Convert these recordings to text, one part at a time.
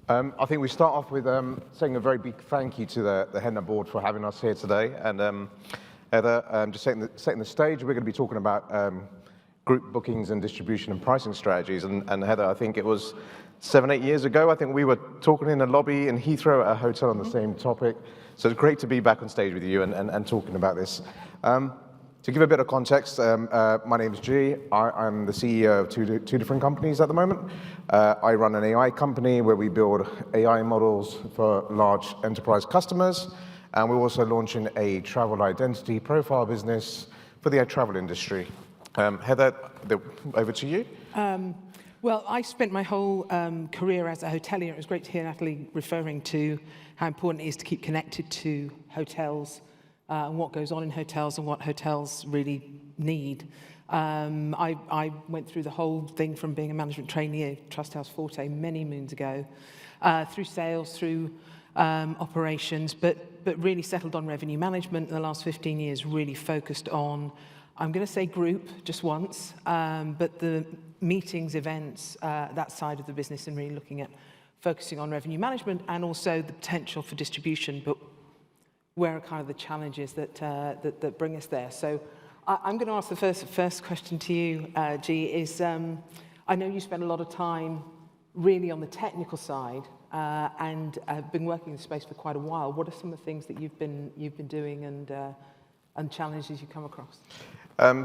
I think we start off with saying a very big thank you to the Henna board for having us here today. And Heather, just setting the stage, we're going to be talking about group bookings and distribution and pricing strategies. And Heather, I think it was 7-8 years ago, I think we were talking in a lobby in Heathrow at a hotel on the same topic. So it's great to be back on stage with you and talking about this. To give a bit of context, my name is G. I'm the CEO of two different companies at the moment. I run an AI company where we build AI models for large enterprise customers. And we're also launching a travel identity profile business for the travel industry. Heather, over to you. Well, I spent my whole career as a hotelier. It was great to hear Natalie referring to how important it is to keep connected to hotels and what goes on in hotels and what hotels really need. I went through the whole thing from being a management trainee at Trust House Forte many moons ago, through sales, through operations, but really settled on revenue management in the last 15 years, really focused on, I'm going to say group just once, but the meetings, events, that side of the business, and really looking at focusing on revenue management and also the potential for distribution, but where are kind of the challenges that bring us there. So I'm going to ask the first question to you, G, is I know you spend a lot of time really on the technical side and have been working in the space for quite a while. What are some of the things that you've been doing and challenges you come across?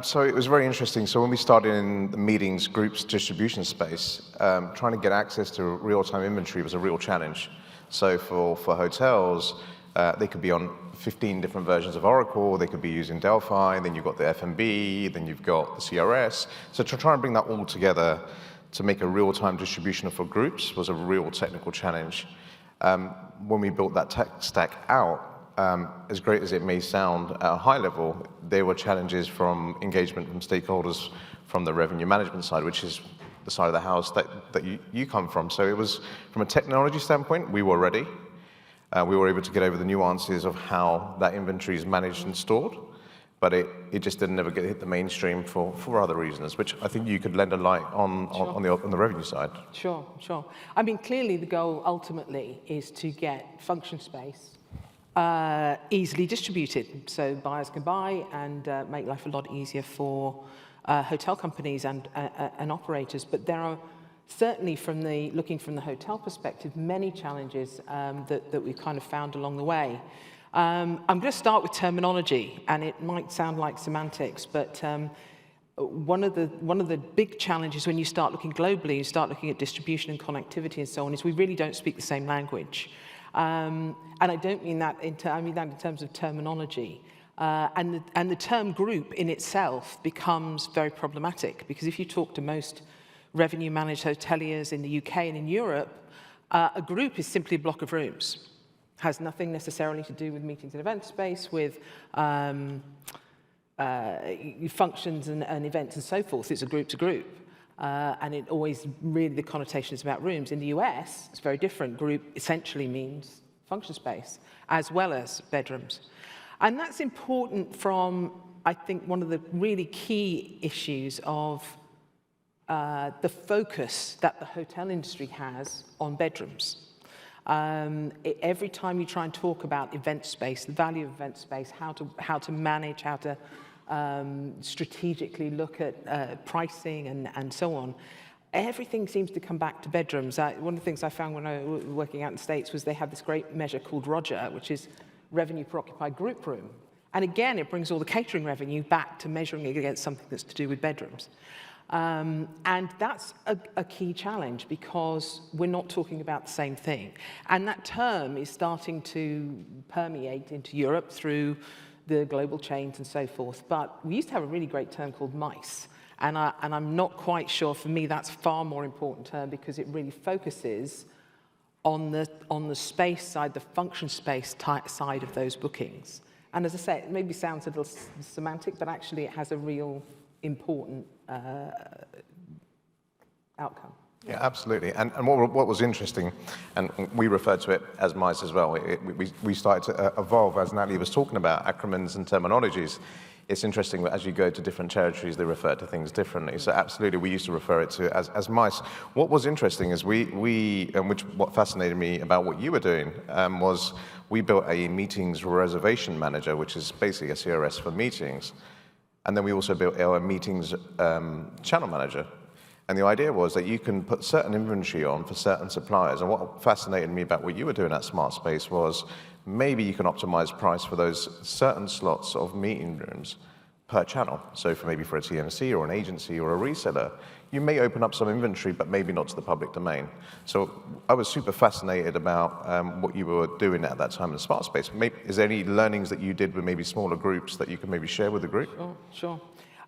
So it was very interesting. So when we started in the meetings, groups, distribution space, trying to get access to real-time inventory was a real challenge. So for hotels, they could be on 15 different versions of Oracle, they could be using Delphi, then you've got the F&B, then you've got the CRS. So to try and bring that all together to make a real-time distribution for groups was a real technical challenge. When we built that tech stack out, as great as it may sound at a high level, there were challenges from engagement from stakeholders from the revenue management side, which is the side of the house that you come from. So it was, from a technology standpoint, we were ready. We were able to get over the nuances of how that inventory is managed and stored, but it just didn't ever hit the mainstream for other reasons, which I think you could lend a light on the revenue side. Sure. I mean, clearly the goal ultimately is to get function space easily distributed, so buyers can buy and make life a lot easier for hotel companies and operators. But there are certainly, looking from the hotel perspective, many challenges that we've kind of found along the way. I'm going to start with terminology, and it might sound like semantics, but one of the big challenges when you start looking globally, you start looking at distribution and connectivity and so on, is we really don't speak the same language. And I don't mean that I mean that in terms of terminology. And the term group in itself becomes very problematic, because if you talk to most revenue managed hoteliers in the UK and in Europe, a group is simply a block of rooms. Has nothing necessarily to do with meetings and event space, with functions and events and so forth. It's a group to group. And it always, really, the connotation is about rooms. In the US, it's very different. Group essentially means function space, as well as bedrooms. And that's important from, I think, one of the really key issues of the focus that the hotel industry has on bedrooms. Every time you try and talk about event space, the value of event space, how to manage, how to strategically look at pricing and so on, everything seems to come back to bedrooms. One of the things I found when I was working out in the States was they have this great measure called Roger, which is revenue per occupied group room. And again, it brings all the catering revenue back to measuring it against something that's to do with bedrooms. And that's a key challenge, because we're not talking about the same thing. And that term is starting to permeate into Europe through the global chains and so forth. But we used to have a really great term called MICE. And I'm not quite sure, for me, that's a far more important term, because it really focuses on the space side, the function space side of those bookings. And as I say, it maybe sounds a little semantic, but actually it has a real important outcome. Yeah, absolutely. And what was interesting, and we refer to it as MICE as well, we started to evolve, as Natalie was talking about, acronyms and terminologies. it's interesting that as you go to different territories, they refer to things differently. So absolutely, we used to refer it to as mice. What was interesting is what fascinated me about what you were doing was we built a meetings reservation manager, which is basically a CRS for meetings. And then we also built our meetings channel manager. And the idea was that you can put certain inventory on for certain suppliers. And what fascinated me about what you were doing at Smart Space was maybe you can optimize price for those certain slots of meeting rooms per channel. So maybe for a TMC or an agency or a reseller, you may open up some inventory, but maybe not to the public domain. So I was super fascinated about what you were doing at that time in Smart Space. Is there any learnings that you did with maybe smaller groups that you could maybe share with the group? Sure.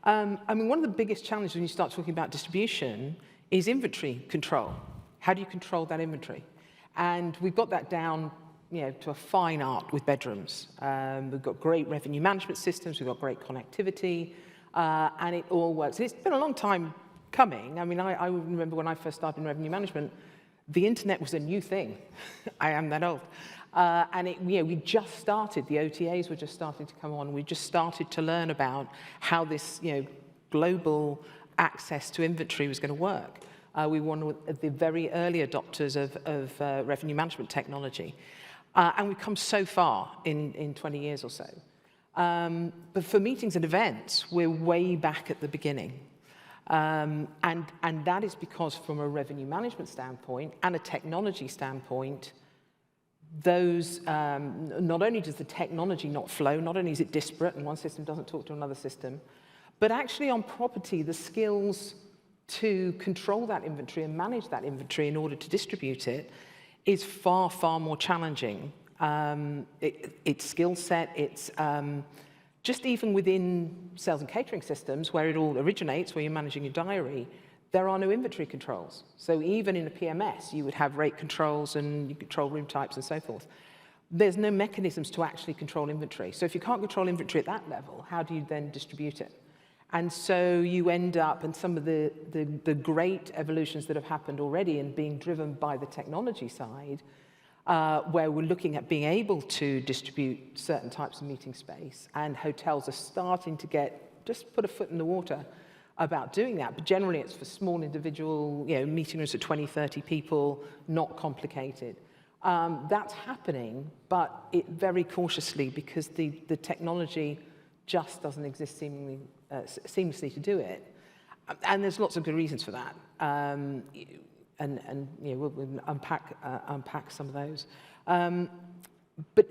I mean, one of the biggest challenges when you start talking about distribution is inventory control. How do you control that inventory? And we've got that down, to a fine art with bedrooms. We've got great revenue management systems, we've got great connectivity, and it all works. And it's been a long time coming. I mean, I remember when I first started in revenue management, the internet was a new thing. I am that old. And we just started, the OTAs were just starting to come on. We just started to learn about how this, global access to inventory was going to work. We were one of the very early adopters of revenue management technology. And we've come so far in 20 years or so. But for meetings and events, we're way back at the beginning. And that is because from a revenue management standpoint and a technology standpoint, those, not only does the technology not flow, not only is it disparate and one system doesn't talk to another system, but actually on property, the skills to control that inventory and manage that inventory in order to distribute it is far, far more challenging. It's skill set, it's just even within sales and catering systems where it all originates, where you're managing your diary, there are no inventory controls. So even in a PMS, you would have rate controls and you control room types and so forth. There's no mechanisms to actually control inventory. So if you can't control inventory at that level, how do you then distribute it? And so you end up, and some of the great evolutions that have happened already and being driven by the technology side, where we're looking at being able to distribute certain types of meeting space, and hotels are starting to just put a foot in the water about doing that, but generally it's for small individual, meeting rooms of 20, 30 people, not complicated. That's happening, but it very cautiously because the technology just doesn't exist seamlessly to do it. And there's lots of good reasons for that. We'll unpack some of those. But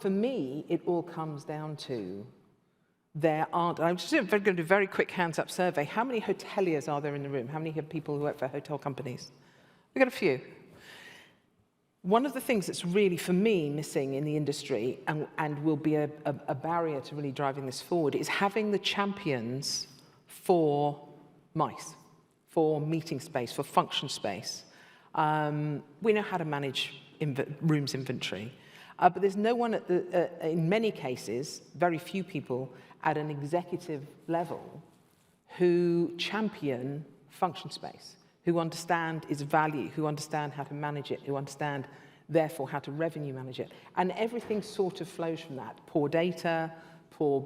for me, it all comes down to I'm just going to do a very quick hands-up survey. How many hoteliers are there in the room? How many people who work for hotel companies? We've got a few. One of the things that's really, for me, missing in the industry and will be a barrier to really driving this forward is having the champions for MICE, for meeting space, for function space. We know how to manage rooms inventory, but there's no one in many cases, very few people at an executive level who champion function space, who understand its value, who understand how to manage it, who understand, therefore, how to revenue manage it. And everything sort of flows from that. Poor data, poor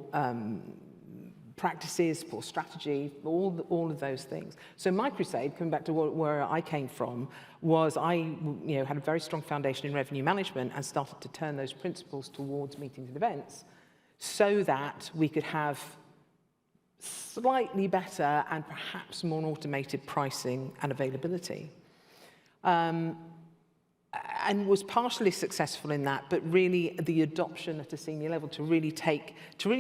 practices, poor strategy, all of those things. So my crusade, coming back to where I came from, was I had a very strong foundation in revenue management and started to turn those principles towards meetings and events so that we could have slightly better and perhaps more automated pricing and availability. And was partially successful in that, but really the adoption at a senior level to really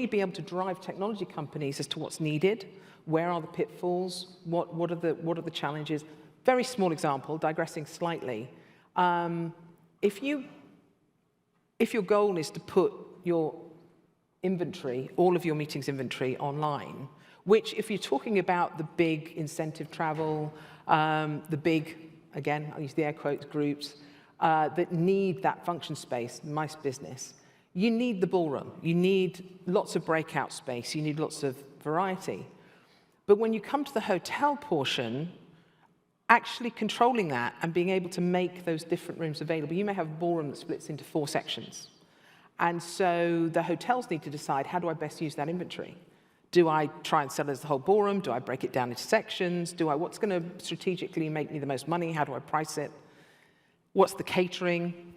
be able to drive technology companies as to what's needed, where are the pitfalls, what are the challenges. Very small example, digressing slightly. If your goal is to put your inventory, all of your meetings inventory online, which if you're talking about the big incentive travel, the big, again, I'll use the air quotes, groups, that need that function space, MICE business, you need the ballroom. You need lots of breakout space. You need lots of variety. But when you come to the hotel portion, actually controlling that and being able to make those different rooms available, you may have a ballroom that splits into 4 sections. And so the hotels need to decide, how do I best use that inventory? Do I try and sell it as the whole ballroom? Do I break it down into sections? What's going to strategically make me the most money? How do I price it? What's the catering?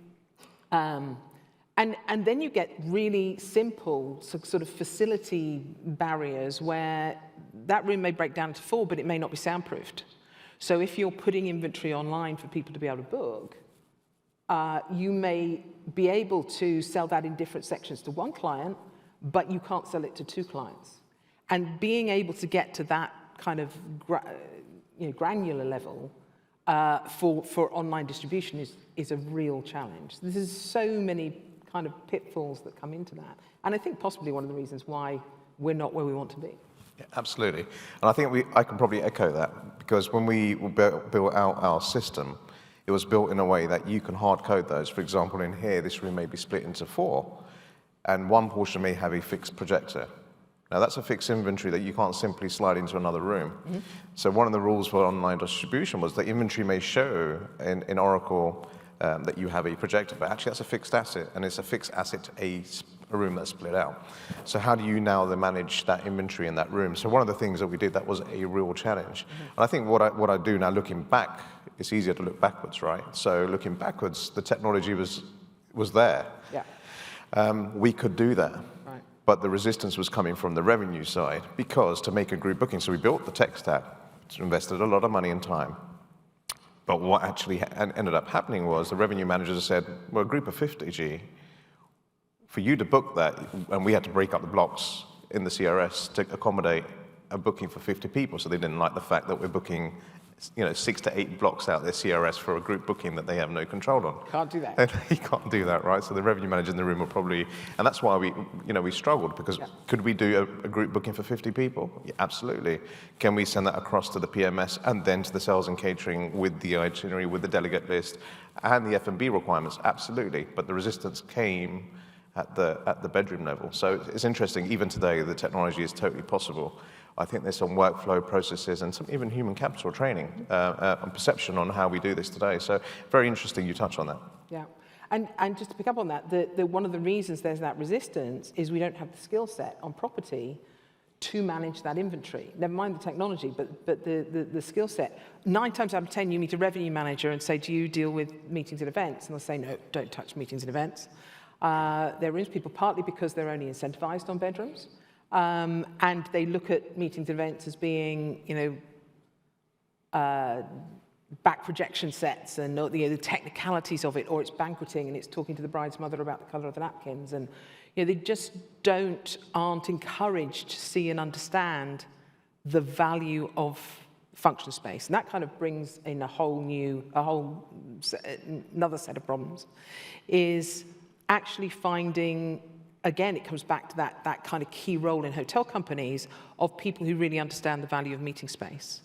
And then you get really simple sort of facility barriers where that room may break down into 4, but it may not be soundproofed. So if you're putting inventory online for people to be able to book, you may be able to sell that in different sections to one client, but you can't sell it to 2 clients. And being able to get to that kind of granular level for online distribution is a real challenge. There's so many kind of pitfalls that come into that. And I think possibly one of the reasons why we're not where we want to be. Yeah, absolutely. And I think I can probably echo that, because when we built out our system, it was built in a way that you can hard code those. For example, in here, this room may be split into 4, and one portion may have a fixed projector. Now, that's a fixed inventory that you can't simply slide into another room. Mm-hmm. So one of the rules for online distribution was that inventory may show in Oracle that you have a projector, but actually that's a fixed asset, and it's a fixed asset to a room that's split out. So how do you now then manage that inventory in that room? So one of the things that we did that was a real challenge. Mm-hmm. And I think what I do now, looking back, it's easier to look backwards, right? So looking backwards, the technology was there. Yeah. We could do that. Right. But the resistance was coming from the revenue side, because to make a group booking, so we built the tech stack, invested a lot of money and time. But what actually ended up happening was the revenue managers said, well, a group of 50, for you to book that, and we had to break up the blocks in the CRS to accommodate a booking for 50 people. So they didn't like the fact that we're booking 6 to 8 blocks out their CRS for a group booking that they have no control on. Can't do that. And you can't do that, right? So the revenue manager in the room will probably, and that's why we struggled, because could we do a group booking for 50 people? Yeah, absolutely. Can we send that across to the PMS and then to the sales and catering with the itinerary, with the delegate list and the F&B requirements? Absolutely. But the resistance came at the bedroom level. So it's interesting, even today, the technology is totally possible. I think there's some workflow processes and some even human capital training and perception on how we do this today. So very interesting you touch on that. Yeah, and just to pick up on that, one of the reasons there's that resistance is we don't have the skill set on property to manage that inventory. Never mind the technology, but the skill set. 9 times out of 10, you meet a revenue manager and say, do you deal with meetings and events? And they'll say, no, don't touch meetings and events. There is people partly because they're only incentivized on bedrooms. And they look at meetings and events as being, back projection sets and the technicalities of it, or it's banqueting and it's talking to the bride's mother about the colour of the napkins. And they just aren't encouraged to see and understand the value of function space. And that kind of brings in another set of problems, is actually finding, again, it comes back to that kind of key role in hotel companies of people who really understand the value of meeting space.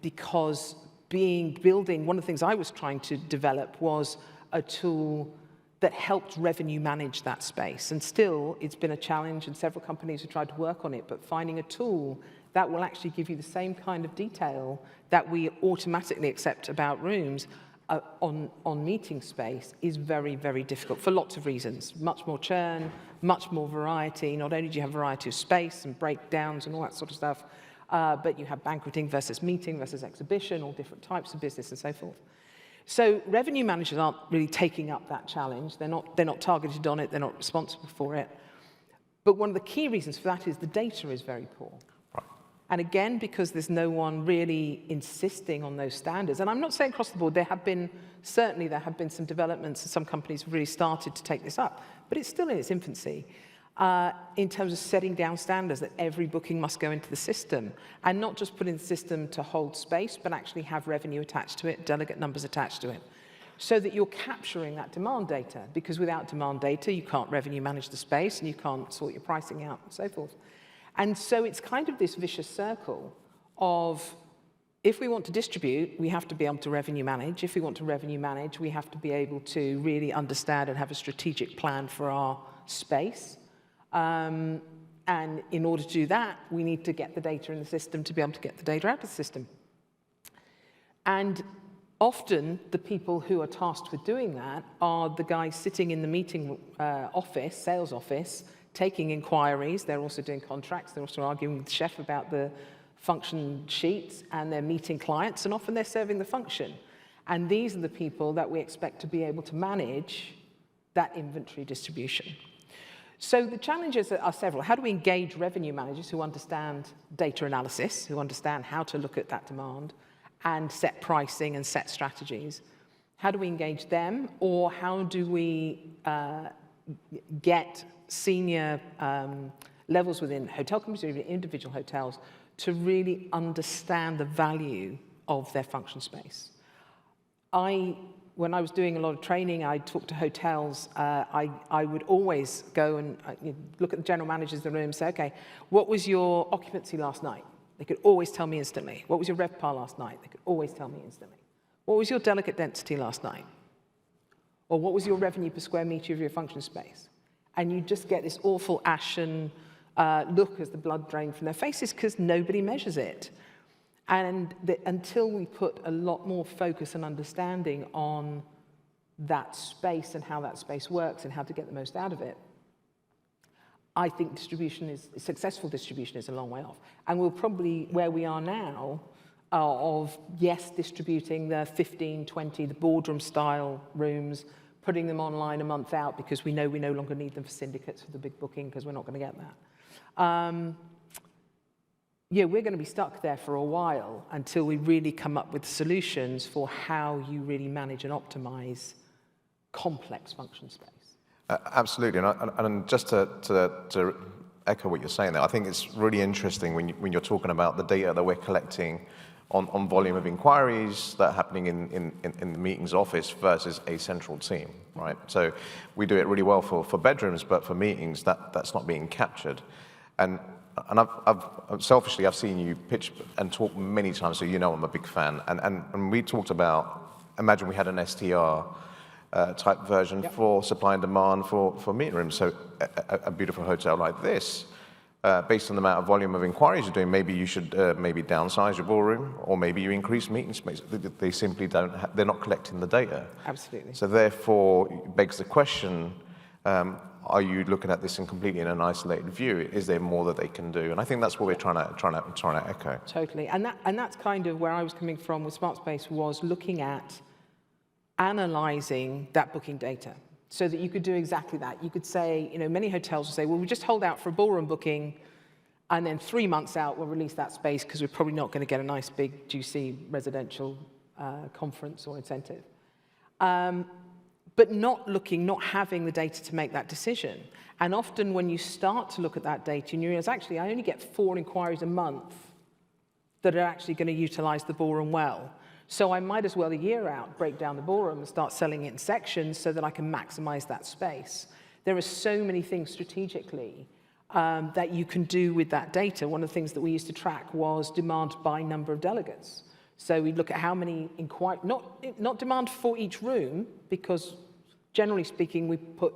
Because building, one of the things I was trying to develop was a tool that helped revenue manage that space. And still, it's been a challenge, and several companies have tried to work on it, but finding a tool that will actually give you the same kind of detail that we automatically accept about rooms on meeting space is very, very difficult for lots of reasons. Much more churn, much more variety. Not only do you have variety of space and breakdowns and all that sort of stuff, but you have banqueting versus meeting versus exhibition, all different types of business and so forth. So revenue managers aren't really taking up that challenge. They're not targeted on it. They're not responsible for it. But one of the key reasons for that is the data is very poor. And again, because there's no one really insisting on those standards. And I'm not saying across the board, there have been some developments, and some companies have really started to take this up, but it's still in its infancy in terms of setting down standards that every booking must go into the system, and not just put in the system to hold space, but actually have revenue attached to it, delegate numbers attached to it, so that you're capturing that demand data, because without demand data, you can't revenue manage the space and you can't sort your pricing out and so forth. And so it's kind of this vicious circle of, if we want to distribute, we have to be able to revenue manage. If we want to revenue manage, we have to be able to really understand and have a strategic plan for our space. And in order to do that, we need to get the data in the system to be able to get the data out of the system. And Often, the people who are tasked with doing that are the guys sitting in the meeting office, sales office, taking inquiries. They're also doing contracts. They're also arguing with the chef about the function sheets, and they're meeting clients, and often they're serving the function. And these are the people that we expect to be able to manage that inventory distribution. So the challenges are several. How do we engage revenue managers who understand data analysis, who understand how to look at that demand and set pricing and set strategies? How do we engage them? Or how do we get senior levels within hotel companies or even individual hotels to really understand the value of their function space? When I was doing a lot of training, I talked to hotels. I would always go and look at the general managers of the room and say, okay, what was your occupancy last night? They could always tell me instantly. What was your RevPAR last night? They could always tell me instantly. What was your delegate density last night? Or what was your revenue per square meter of your function space? And you just get this awful ashen look as the blood drained from their faces because nobody measures it. And until we put a lot more focus and understanding on that space and how that space works and how to get the most out of it, I think successful distribution is a long way off. And we'll probably, where we are now, of yes, distributing the 15, 20, the boardroom style rooms, putting them online a month out because we know we no longer need them for syndicates for the big booking because we're not going to get that. Yeah, we're going to be stuck there for a while until we really come up with solutions for how you really manage and optimize complex function space. Absolutely, and just to echo what you're saying there, I think it's really interesting when you're talking about the data that we're collecting on volume of inquiries that are happening in the meetings office versus a central team, right? So we do it really well for bedrooms, but for meetings, that's not being captured. And I've selfishly, I've seen you pitch and talk many times, so you know I'm a big fan. And we talked about, imagine we had an STR type version for supply and demand for meeting rooms. So a beautiful hotel like this, based on the amount of volume of inquiries you're doing, maybe you should maybe downsize your ballroom, or maybe you increase meeting space. They simply don't, they're not collecting the data. Absolutely. So therefore, it begs the question, are you looking at this completely in an isolated view? Is there more that they can do? And I think that's what we're trying to echo. Totally, and that's kind of where I was coming from with Smart Space, was looking at analyzing that booking data so that you could do exactly that. You could say, many hotels will say, well, we just hold out for a ballroom booking, and then 3 months out, we'll release that space because we're probably not going to get a nice, big, juicy residential conference or incentive. But not having the data to make that decision. And often when you start to look at that data, and you realize, actually, I only get 4 inquiries a month that are actually going to utilize the ballroom well. So I might as well, a year out, break down the ballroom and start selling it in sections so that I can maximize that space. There are so many things strategically that you can do with that data. One of the things that we used to track was demand by number of delegates. So we'd look at how many inquiries, not demand for each room, because generally speaking, we put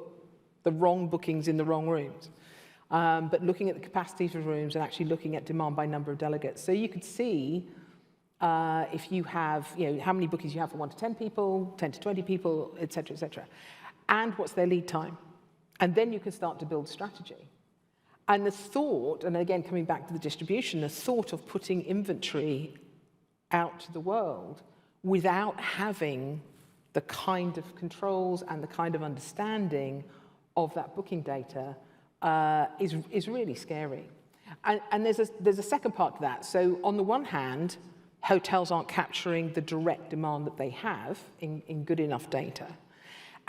the wrong bookings in the wrong rooms. But looking at the capacity of rooms and actually looking at demand by number of delegates. So you could see if you have, how many bookings you have for 1 to 10 people, 10 to 20 people, et cetera, and what's their lead time. And then you can start to build strategy. And the thought, and again, coming back to the distribution, the thought of putting inventory out to the world without having the kind of controls and the kind of understanding of that booking data is really scary. And there's a second part to that. So on the one hand, hotels aren't capturing the direct demand that they have in good enough data.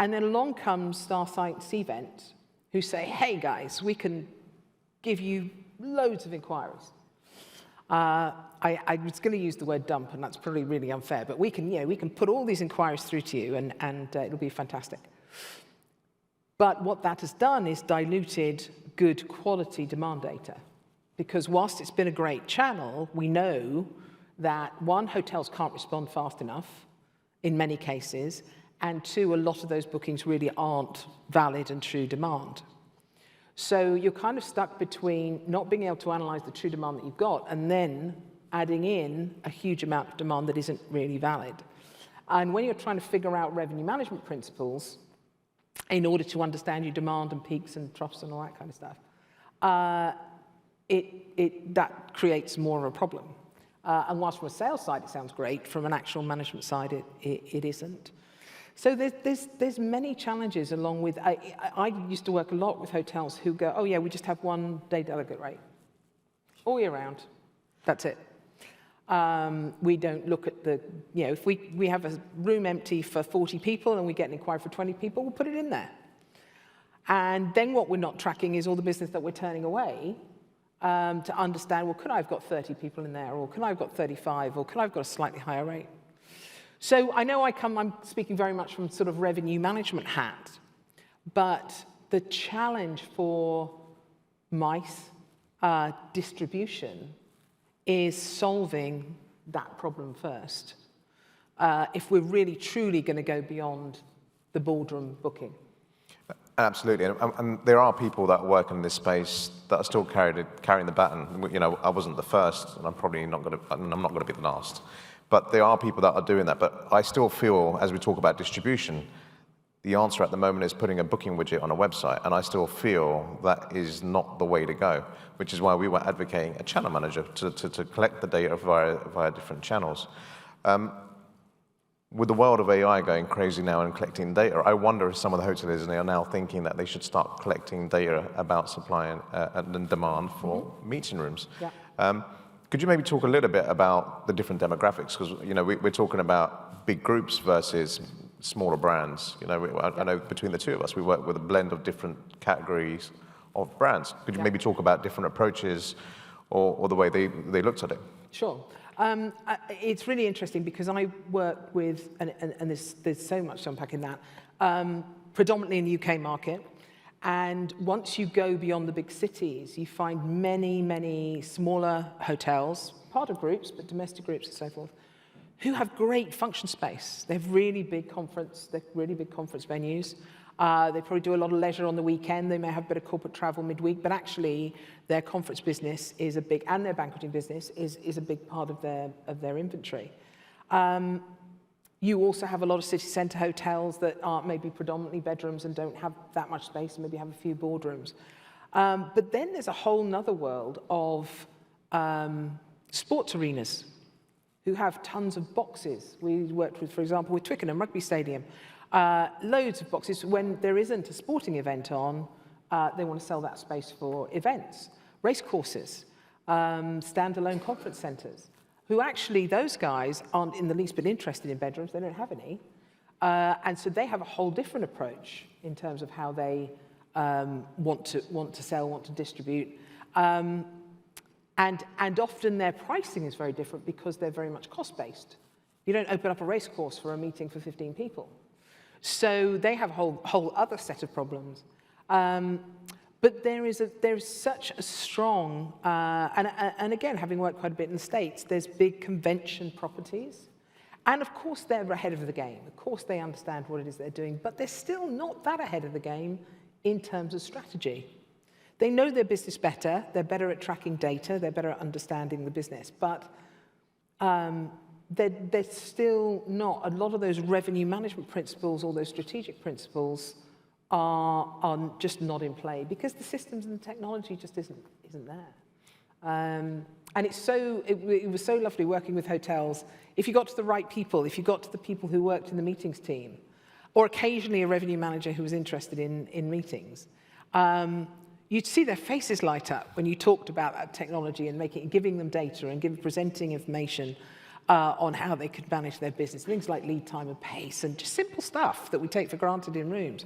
And then along comes Starsight Cvent, who say, hey guys, we can give you loads of inquiries. I was going to use the word dump, and that's probably really unfair, but we can put all these inquiries through to you, and it'll be fantastic. But what that has done is diluted good quality demand data, because whilst it's been a great channel, we know that 1, hotels can't respond fast enough in many cases, and 2, a lot of those bookings really aren't valid and true demand. So you're kind of stuck between not being able to analyze the true demand that you've got and then adding in a huge amount of demand that isn't really valid. And when you're trying to figure out revenue management principles in order to understand your demand and peaks and troughs and all that kind of stuff, that creates more of a problem. And whilst from a sales side it sounds great, from an actual management side it isn't. So there's many challenges along with, I used to work a lot with hotels who go, oh yeah, we just have one day delegate rate, all year round, that's it. We don't look at the, if we have a room empty for 40 people and we get an inquiry for 20 people, we'll put it in there. And then what we're not tracking is all the business that we're turning away to understand, well, could I have got 30 people in there, or could I have got 35, or could I have got a slightly higher rate? So I know I'm speaking very much from sort of revenue management hat, but the challenge for MICE distribution is solving that problem first, if we're really truly going to go beyond the boardroom booking. Absolutely, and there are people that work in this space that are still carrying the baton. I wasn't the first, and I'm probably not going to be the last. But there are people that are doing that. But I still feel, as we talk about distribution, the answer at the moment is putting a booking widget on a website, and I still feel that is not the way to go, which is why we were advocating a channel manager to collect the data via different channels. With the world of AI going crazy now and collecting data, I wonder if some of the hoteliers are now thinking that they should start collecting data about supply and demand for meeting rooms. Yeah. Could you maybe talk a little bit about the different demographics? Because we're talking about big groups versus smaller brands. I know between the two of us, we work with a blend of different categories of brands. Could you maybe talk about different approaches or the way they looked at it? Sure. It's really interesting because I work with, and there's so much to unpack in that, predominantly in the UK market. And once you go beyond the big cities, you find many, many smaller hotels, part of groups, but domestic groups and so forth, who have great function space. They have really big conference venues. They probably do a lot of leisure on the weekend. They may have a bit of corporate travel midweek, but actually their conference business is and their banqueting business is a big part of their inventory. You also have a lot of city centre hotels that are maybe predominantly bedrooms and don't have that much space, and maybe have a few boardrooms. But then there's a whole nother world of sports arenas who have tons of boxes. We worked with, for example, with Twickenham Rugby Stadium, loads of boxes. When there isn't a sporting event on, they want to sell that space for events. Racecourses, standalone conference centres, who actually, those guys aren't in the least bit interested in bedrooms. They don't have any. And so they have a whole different approach in terms of how they want to sell, want to distribute. And often their pricing is very different because they're very much cost-based. You don't open up a racecourse for a meeting for 15 people. So they have a whole other set of problems. But there's such a strong, and again, having worked quite a bit in the States, there's big convention properties. And of course, they're ahead of the game. Of course, they understand what it is they're doing, but they're still not that ahead of the game in terms of strategy. They know their business better. They're better at tracking data. They're better at understanding the business. But they're still not. A lot of those revenue management principles, all those strategic principles, are just not in play because the systems and the technology just isn't there. And it was so lovely working with hotels. If you got to the right people, if you got to the people who worked in the meetings team, or occasionally a revenue manager who was interested in meetings, you'd see their faces light up when you talked about that technology and giving them data and presenting information on how they could manage their business. Things like lead time and pace and just simple stuff that we take for granted in rooms.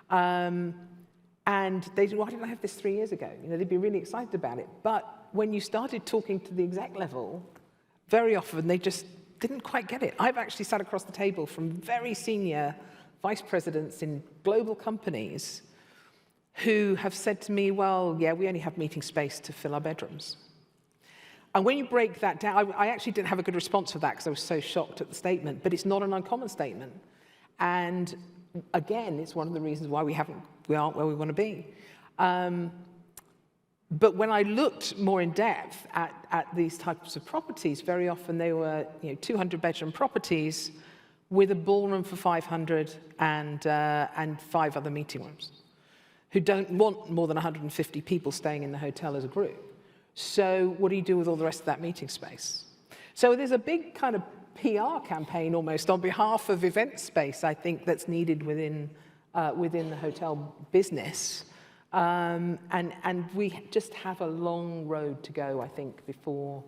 And they said, why didn't I have this 3 years ago? They'd be really excited about it. But when you started talking to the exec level, very often they just didn't quite get it. I've actually sat across the table from very senior vice presidents in global companies who have said to me, well, yeah, we only have meeting space to fill our bedrooms. And when you break that down, I actually didn't have a good response for that because I was so shocked at the statement, but it's not an uncommon statement. And again, it's one of the reasons why we aren't where we want to be. But when I looked more in depth at these types of properties, very often they were 200-bedroom properties with a ballroom for 500 and 5 other meeting rooms, who don't want more than 150 people staying in the hotel as a group. So what do you do with all the rest of that meeting space? So there's a big kind of PR campaign almost on behalf of event space, I think, that's needed within the hotel business. And we just have a long road to go, I think, before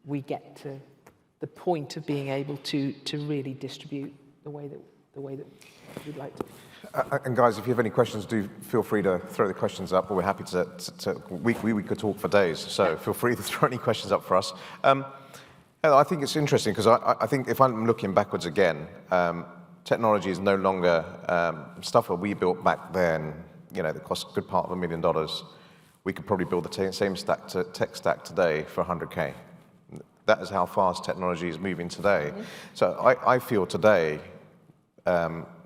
we get to the point of being able to really distribute the way that we'd like to. And guys, if you have any questions, do feel free to throw the questions up. We're happy to we could talk for days, so feel free to throw any questions up for us. I think it's interesting because I think if I'm looking backwards again, technology is no longer stuff that we built back then, that cost a good part of $1 million. We could probably build the same tech stack today for 100K. That is how fast technology is moving today. Mm-hmm. So I feel today,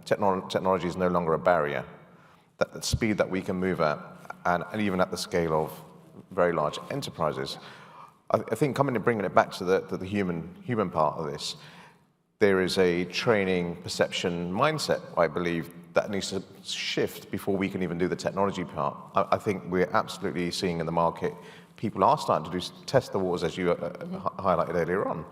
technology is no longer a barrier. That the speed that we can move at, and even at the scale of very large enterprises, I think bringing it back to the human part of this, there is a training, perception, mindset, I believe, that needs to shift before we can even do the technology part. I think we're absolutely seeing in the market, people are starting to test the waters, as you highlighted earlier on.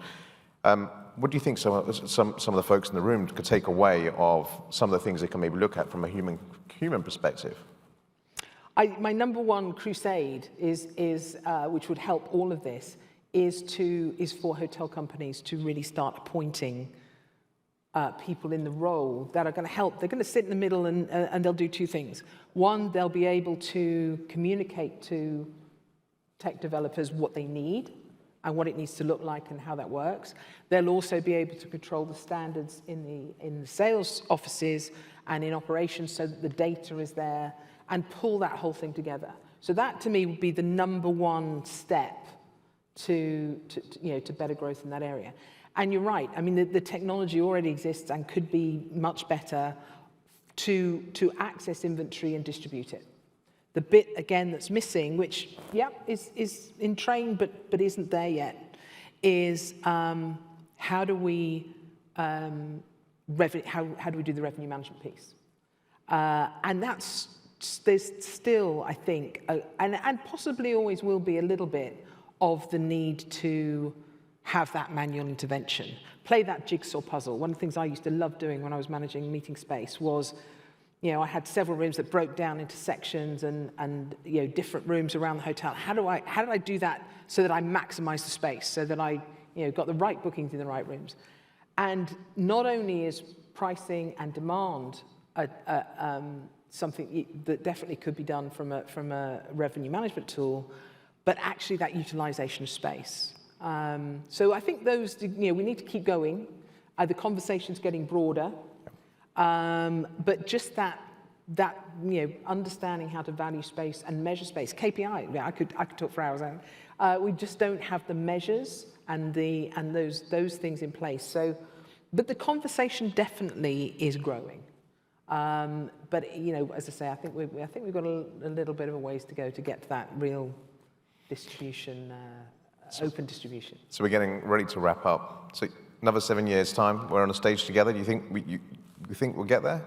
What do you think some of the folks in the room could take away of some of the things they can maybe look at from a human perspective? My number one crusade is which would help all of this, is for hotel companies to really start appointing people in the role that are going to help. They're going to sit in the middle and they'll do 2 things. One, they'll be able to communicate to tech developers what they need and what it needs to look like and how that works. They'll also be able to control the standards in the sales offices and in operations so that the data is there, and pull that whole thing together. So that, to me, would be the number one step to better growth in that area. And you're right. I mean, the technology already exists and could be much better to access inventory and distribute it. The bit, again, that's missing, which, is in train but isn't there yet, is how do we do the revenue management piece? And there's still, I think, and possibly always will be a little bit of the need to have that manual intervention, play that jigsaw puzzle. One of the things I used to love doing when I was managing meeting space was, I had several rooms that broke down into sections and different rooms around the hotel. How do I do that so that I maximize the space, so that I got the right bookings in the right rooms? And not only is pricing and demand something that definitely could be done from a revenue management tool, but actually that utilization of space. So I think those, we need to keep going. The conversation's getting broader, but just that understanding how to value space and measure space, KPI. I could talk for hours. We just don't have the measures and those things in place. So, but the conversation definitely is growing. But as I say, I think we've got a little bit of a ways to go to get to that real distribution, open distribution. So we're getting ready to wrap up. So another 7 years' time, we're on a stage together. Do you think you think we'll get there?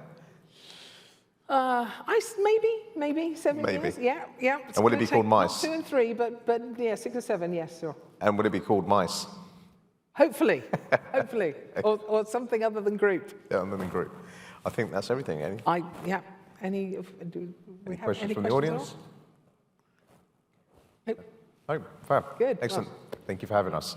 Maybe 7 years. Yeah. And would it be called Mice? 2 and 3, but 6 or 7, yes, sure. And would it be called Mice? Hopefully, or something other than group. Yeah, other than group. I think that's everything, Eddie. Any questions from the audience? Nope. Oh, fab. Good. Excellent. Thank you for having us.